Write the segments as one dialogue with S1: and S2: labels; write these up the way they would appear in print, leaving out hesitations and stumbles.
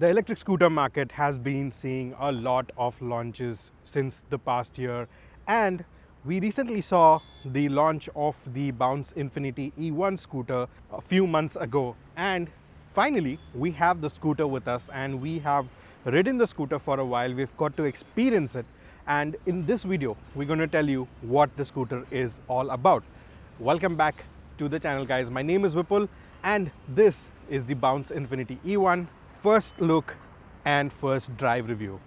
S1: The electric scooter market has been seeing a lot of launches since the past year, and we recently saw the launch of the Bounce Infinity E1 scooter a few months ago, and finally we have the scooter with us and we have ridden the scooter for a while. We've got to experience it, and in this video we're going to tell you what the scooter is all about. Welcome back to the channel, guys. My name is Vipul and this is the Bounce Infinity E1 first look and first drive review.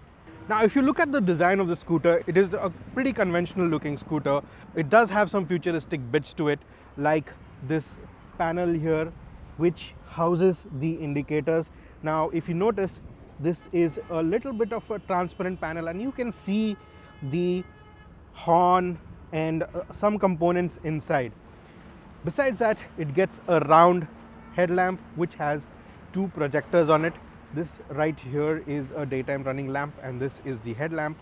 S1: Now, if you look at the design of the scooter, it is a pretty conventional looking scooter. It does have some futuristic bits to it, like this panel here which houses the indicators. Now, if you notice, this is a little bit of a transparent panel and you can see the horn and some components inside. Besides that, it gets a round headlamp which has two projectors on it. This right here is a daytime running lamp and this is the headlamp,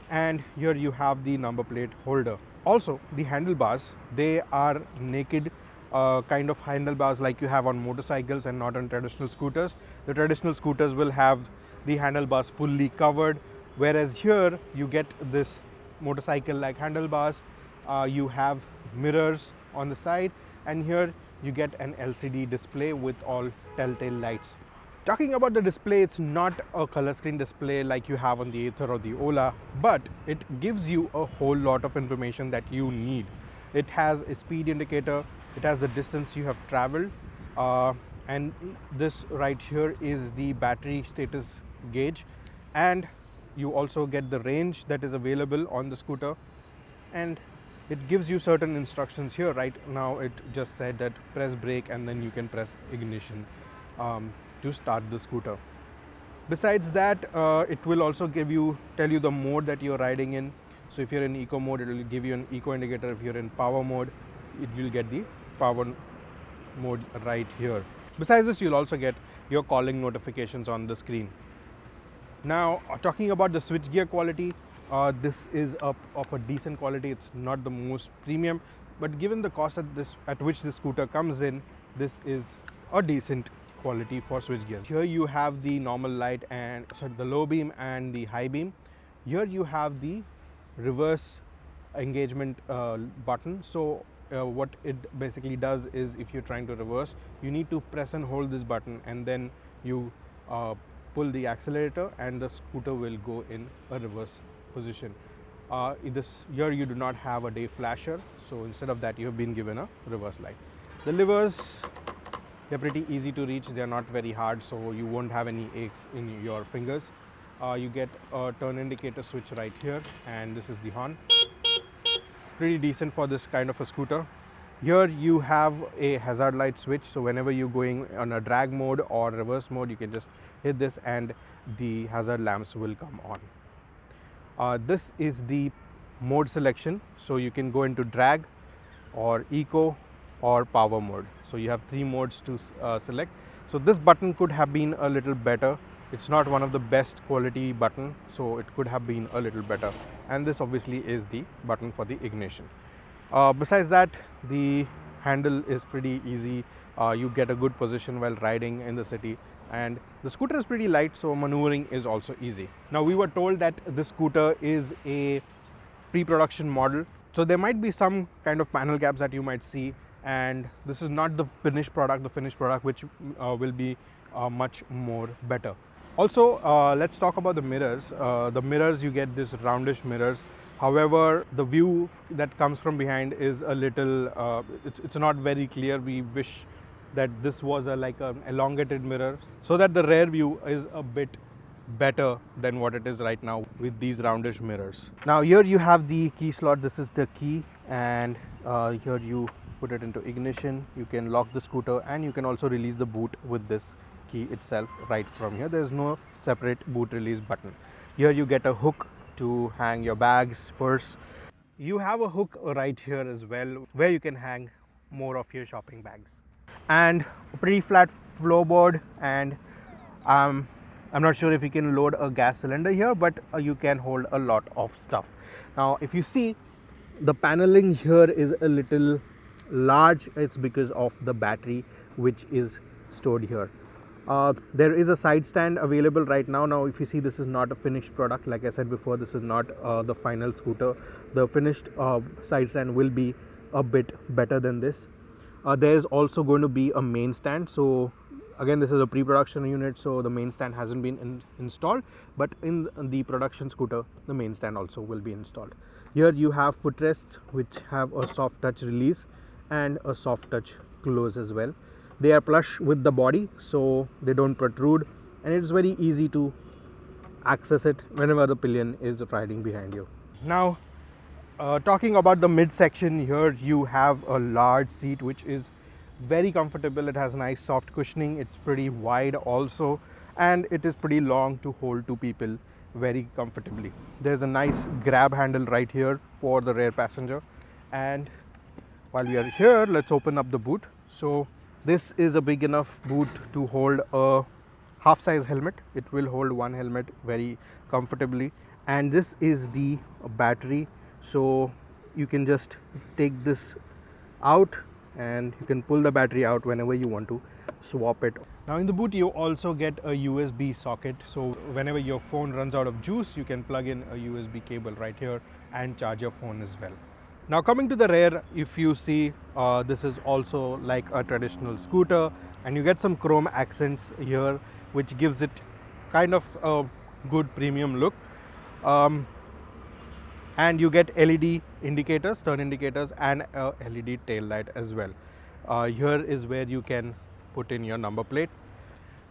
S1: and here you have the number plate holder. Also, the handlebars, they are naked kind of handlebars like you have on motorcycles and not on traditional scooters. The traditional scooters will have the handlebars fully covered, whereas here you get this motorcycle like handlebars. You have mirrors on the side, and here you get an LCD display with all telltale lights. Talking about the display, it's not a color screen display like you have on the Ather or the Ola, but it gives you a whole lot of information that you need. It has a speed indicator, it has the distance you have traveled, and this right here is the battery status gauge, and you also get the range that is available on the scooter, and it gives you certain instructions here. Right now it just said that press brake and then you can press ignition to start the scooter. Besides that, it will also tell you the mode that you're riding in. So if you're in eco mode, it will give you an eco indicator. If you're in power mode, it will get the power mode right here. Besides this, you'll also get your calling notifications on the screen. Now, talking about the switchgear quality, this is of a decent quality. It's not the most premium, but given the cost at which the scooter comes in, this is a decent quality for switch gears. Here you have the normal light and the low beam and the high beam. Here you have the reverse engagement button. So what it basically does is, if you're trying to reverse, you need to press and hold this button, and then you pull the accelerator and the scooter will go in a reverse position. Here you do not have a day flasher, so instead of that you have been given a reverse light. The levers, they're pretty easy to reach, they're not very hard, so you won't have any aches in your fingers. You get a turn indicator switch right here, and this is the horn. Pretty decent for this kind of a scooter. Here you have a hazard light switch, so whenever you're going on a drag mode or reverse mode, you can just hit this and the hazard lamps will come on. This is the mode selection, so you can go into drag or eco or power mode. So you have three modes to select. So this button could have been a little better. It's not one of the best quality button, so it could have been a little better. And this obviously is the button for the ignition. Besides that, the handle is pretty easy. You get a good position while riding in the city, and the scooter is pretty light, so maneuvering is also easy. Now, we were told that this scooter is a pre-production model, so there might be some kind of panel gaps that you might see, and this is not the finished product. The finished product which will be much more better. Also, let's talk about the mirrors. The mirrors, you get this roundish mirrors. However, the view that comes from behind is a little, it's not very clear. We wish that this was like an elongated mirror, so that the rear view is a bit better than what it is right now with these roundish mirrors. Now here you have the key slot. This is the key, and here you put it into ignition. You can lock the scooter, and you can also release the boot with this key itself right from here. There is no separate boot release button. Here you get a hook to hang your bags, purse. You have a hook right here as well where you can hang more of your shopping bags. And a pretty flat floorboard, and I'm not sure if you can load a gas cylinder here, but you can hold a lot of stuff. Now if you see, the paneling here is a little large. It's because of the battery which is stored here. There is a side stand available right now. Now if you see, this is not a finished product. Like I said before, this is not the final scooter. The finished side stand will be a bit better than this. There's also going to be a main stand. So again, this is a pre-production unit, so the main stand hasn't been installed, but in the production scooter the main stand also will be installed. Here you have footrests which have a soft touch release and a soft touch close as well. They are plush with the body, so they don't protrude, and it's very easy to access it whenever the pillion is riding behind you. Now talking about the midsection, here you have a large seat which is very comfortable. It has nice soft cushioning, it's pretty wide also, and it is pretty long to hold two people very comfortably. There's a nice grab handle right here for the rear passenger. And while we are here, let's open up the boot. So this is a big enough boot to hold a half size helmet. It will hold one helmet very comfortably. And this is the battery, so you can just take this out and you can pull the battery out whenever you want to swap it. Now in the boot you also get a USB socket, so whenever your phone runs out of juice, you can plug in a USB cable right here and charge your phone as well. Now coming to the rear, if you see, this is also like a traditional scooter, and you get some chrome accents here which gives it kind of a good premium look. And you get LED indicators, turn indicators, and a LED tail light as well. Here is where you can put in your number plate.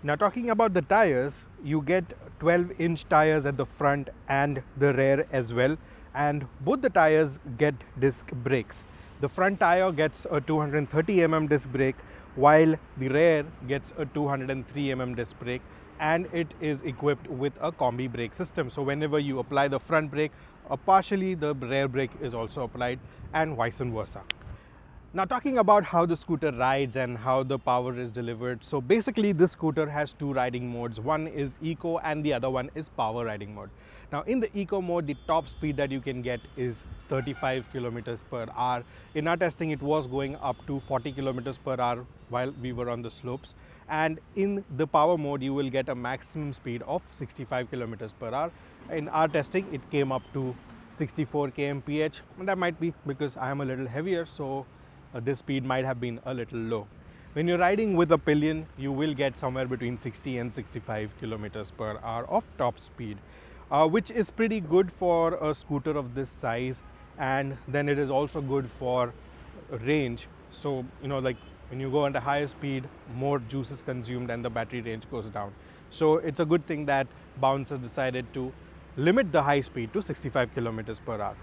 S1: Now talking about the tires, you get 12-inch tires at the front and the rear as well, and both the tires get disc brakes. The front tire gets a 230 mm disc brake, while the rear gets a 203 mm disc brake, and it is equipped with a combi brake system. So whenever you apply the front brake, partially the rear brake is also applied, and vice versa. Now talking about how the scooter rides and how the power is delivered. So basically this scooter has two riding modes. One is eco and the other one is power riding mode. Now in the eco mode, the top speed that you can get is 35 kilometers per hour. In our testing, it was going up to 40 kilometers per hour while we were on the slopes. And in the power mode, you will get a maximum speed of 65 kilometers per hour. In our testing, it came up to 64 kmph, and that might be because I am a little heavier, so this speed might have been a little low. When you're riding with a pillion, you will get somewhere between 60 and 65 kilometers per hour of top speed, which is pretty good for a scooter of this size. And then it is also good for range. So like when you go at a higher speed, more juice is consumed and the battery range goes down. So it's a good thing that Bounce has decided to limit the high speed to 65 kilometers per hour.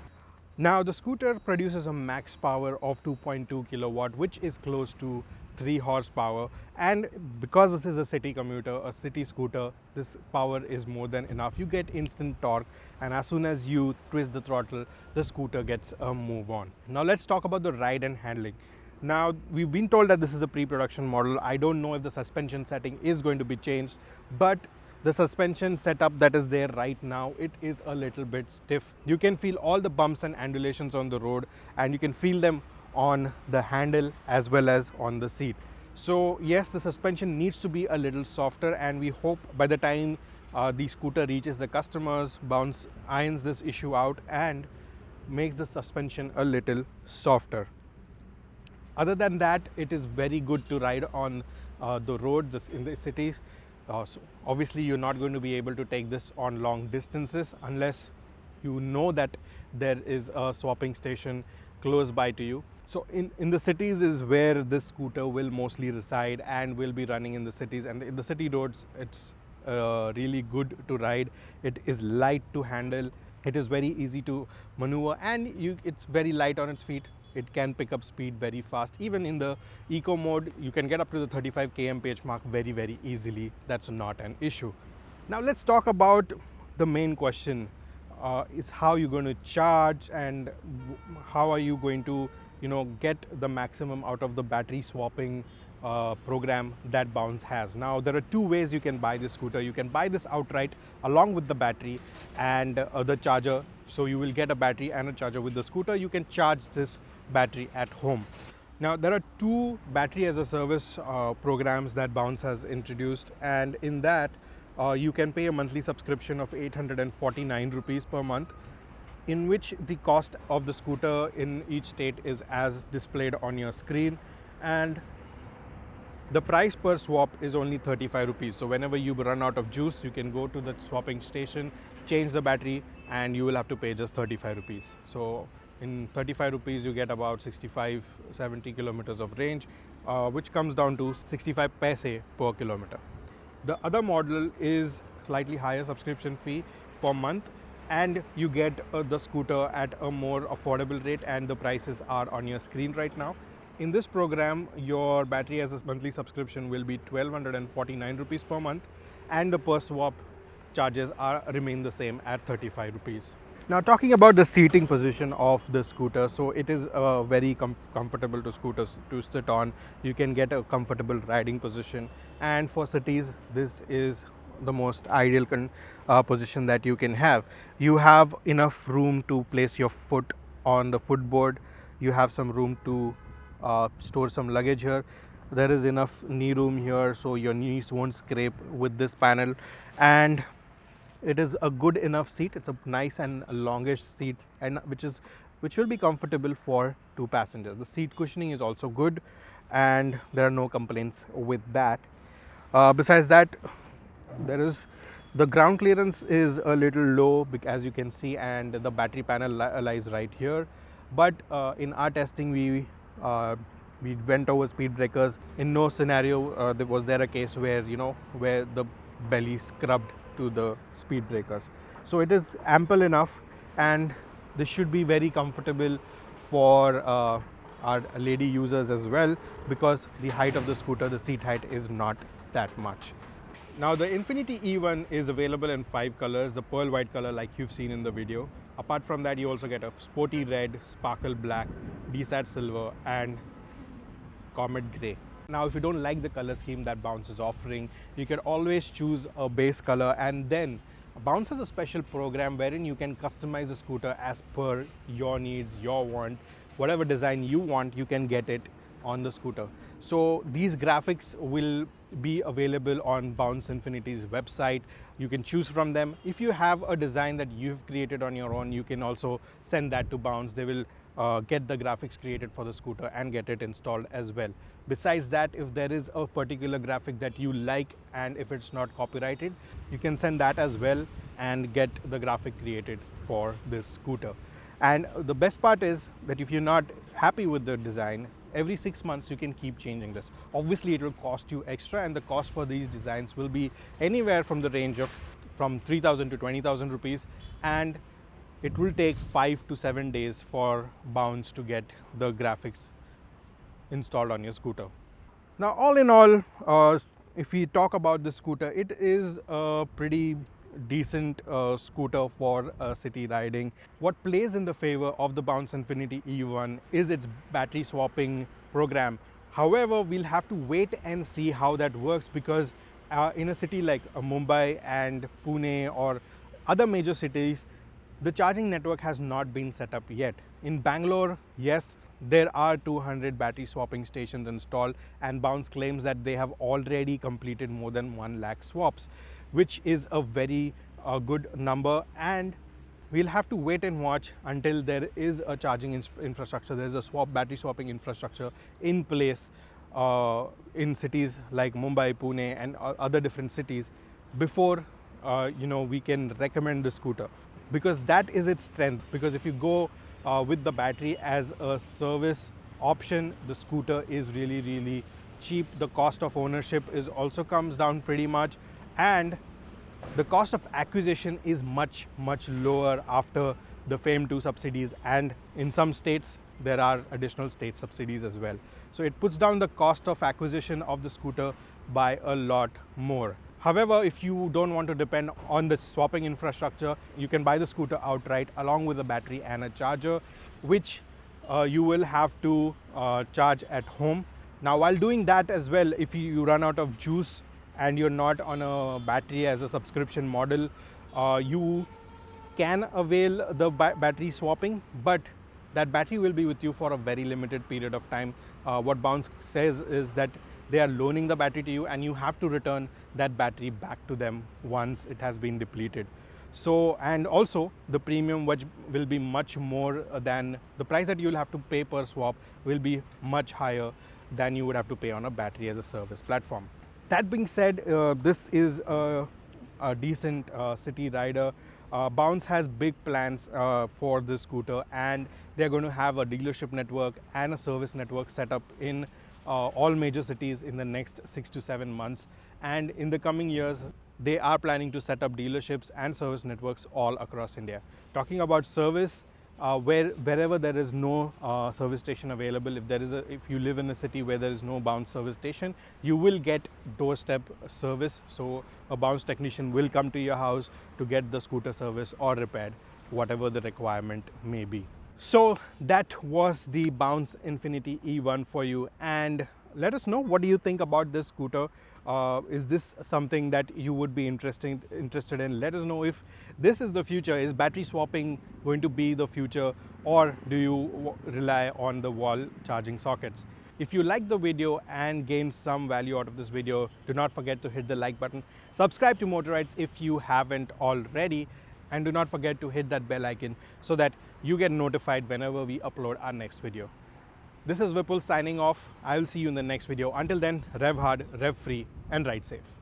S1: Now the scooter produces a max power of 2.2 kilowatt, which is close to 3 horsepower, and because this is a city commuter, a city scooter, this power is more than enough. You get instant torque, and as soon as you twist the throttle, the scooter gets a move on. Now let's talk about the ride and handling. Now we've been told that this is a pre-production model. I don't know if the suspension setting is going to be changed, but the suspension setup that is there right now, it is a little bit stiff. You can feel all the bumps and undulations on the road, and you can feel them on the handle as well as on the seat. So yes, the suspension needs to be a little softer, and we hope by the time the scooter reaches the customers, Bounce irons this issue out and makes the suspension a little softer. Other than that, it is very good to ride on the road in the cities. So obviously you're not going to be able to take this on long distances unless you know that there is a swapping station close by to you. So in the cities is where this scooter will mostly reside and will be running in the cities, and in the city roads it's really good to ride. It is light to handle, it is very easy to maneuver, and it's very light on its feet. It can pick up speed very fast. Even in the eco mode, you can get up to the 35 kmph mark very easily. That's not an issue. Now let's talk about the main question, is how you're going to charge and how are you going to get the maximum out of the battery swapping program that Bounce has. Now there are two ways you can buy this scooter. You can buy this outright along with the battery and the charger. So you will get a battery and a charger with the scooter. You can charge this battery at home. Now, there are two battery as a service programs that Bounce has introduced, and in that, you can pay a monthly subscription of 849 rupees per month, in which the cost of the scooter in each state is as displayed on your screen, and the price per swap is only 35 rupees. So whenever you run out of juice, you can go to the swapping station, change the battery, and you will have to pay just 35 rupees. So in 35 rupees, you get about 65, 70 kilometers of range, which comes down to 65 paise per kilometer. The other model is slightly higher subscription fee per month, and you get the scooter at a more affordable rate, and the prices are on your screen right now. In this program, your battery as a monthly subscription will be 1249 rupees per month, and the per swap charges remain the same at 35 rupees. Now, talking about the seating position of the scooter, so it is very comfortable to scooters to sit on. You can get a comfortable riding position, and for cities, this is the most ideal position that you can have. You have enough room to place your foot on the footboard. You have some room to store some luggage here. There is enough knee room here, so your knees won't scrape with this panel, and it is a good enough seat. It's a nice and longish seat, and which will be comfortable for two passengers. The seat cushioning is also good, and there are no complaints with that. Besides that, there is the ground clearance is a little low, as you can see, and the battery panel lies right here. But in our testing, we went over speed breakers. In no scenario was there a case where where the belly scrubbed to the speed breakers. So it is ample enough, and this should be very comfortable for our lady users as well, because the height of the scooter, the seat height, is not that much. Now, the Infinity E1 is available in 5 colors, the pearl white color like you've seen in the video. Apart from that, you also get a sporty red, sparkle black, DSAT silver, and comet gray. Now, if you don't like the color scheme that Bounce is offering, you can always choose a base color, and then Bounce has a special program wherein you can customize the scooter as per your needs, your want. Whatever design you want, you can get it on the scooter. So these graphics will be available on Bounce Infinity's website. You can choose from them. If you have a design that you've created on your own, you can also send that to Bounce. They will get the graphics created for the scooter and get it installed as well. Besides that, if there is a particular graphic that you like, and if it's not copyrighted, you can send that as well and get the graphic created for this scooter. And the best part is that if you're not happy with the design, every 6 months you can keep changing this. Obviously, it will cost you extra, and the cost for these designs will be anywhere from the range of from 3,000 to 20,000 rupees, and it will take 5 to 7 days for Bounce to get the graphics installed on your scooter. Now, all in all, if we talk about this scooter, it is a pretty decent scooter for city riding. What plays in the favor of the Bounce Infinity E1 is its battery swapping program. However, we'll have to wait and see how that works, because in a city like Mumbai and Pune or other major cities, the charging network has not been set up yet. In Bangalore, yes, there are 200 battery swapping stations installed, and Bounce claims that they have already completed more than 1 lakh swaps, which is a very good number, and we'll have to wait and watch until there is a charging infrastructure, there is a battery swapping infrastructure in place in cities like Mumbai, Pune, and other different cities before we can recommend the scooter, because that is its strength. Because if you go with the battery as a service option, the scooter is really cheap. The cost of ownership is also comes down pretty much, and the cost of acquisition is much lower after the FAME 2 subsidies, and in some states there are additional state subsidies as well. So it puts down the cost of acquisition of the scooter by a lot more. However, if you don't want to depend on the swapping infrastructure, you can buy the scooter outright along with a battery and a charger, which you will have to charge at home. Now, while doing that as well, if you run out of juice and you're not on a battery as a subscription model, you can avail the battery swapping, but that battery will be with you for a very limited period of time. What Bounce says is that they are loaning the battery to you and you have to return that battery back to them once it has been depleted. So, and also the premium, which will be much more than the price that you'll have to pay per swap, will be much higher than you would have to pay on a battery as a service platform. That being said, this is a decent city rider. Bounce has big plans for this scooter, and they're going to have a dealership network and a service network set up in all major cities in the next 6 to 7 months. And in the coming years, they are planning to set up dealerships and service networks all across India. Talking about service, wherever there is no service station available, if you live in a city where there is no Bounce service station, you will get doorstep service. So a Bounce technician will come to your house to get the scooter service or repaired, whatever the requirement may be. So that was the Bounce Infinity E1 for you, and let us know, what do you think about this scooter? Is this something that you would be interested in? Let us know if this is the future. Is battery swapping going to be the future, or do you rely on the wall charging sockets? If you like the video and gain some value out of this video, do not forget to hit the like button. Subscribe to Motoroids if you haven't already, and do not forget to hit that bell icon so that you get notified whenever we upload our next video. This is Vipul signing off. I will see you in the next video. Until then, rev hard, rev free, and ride safe.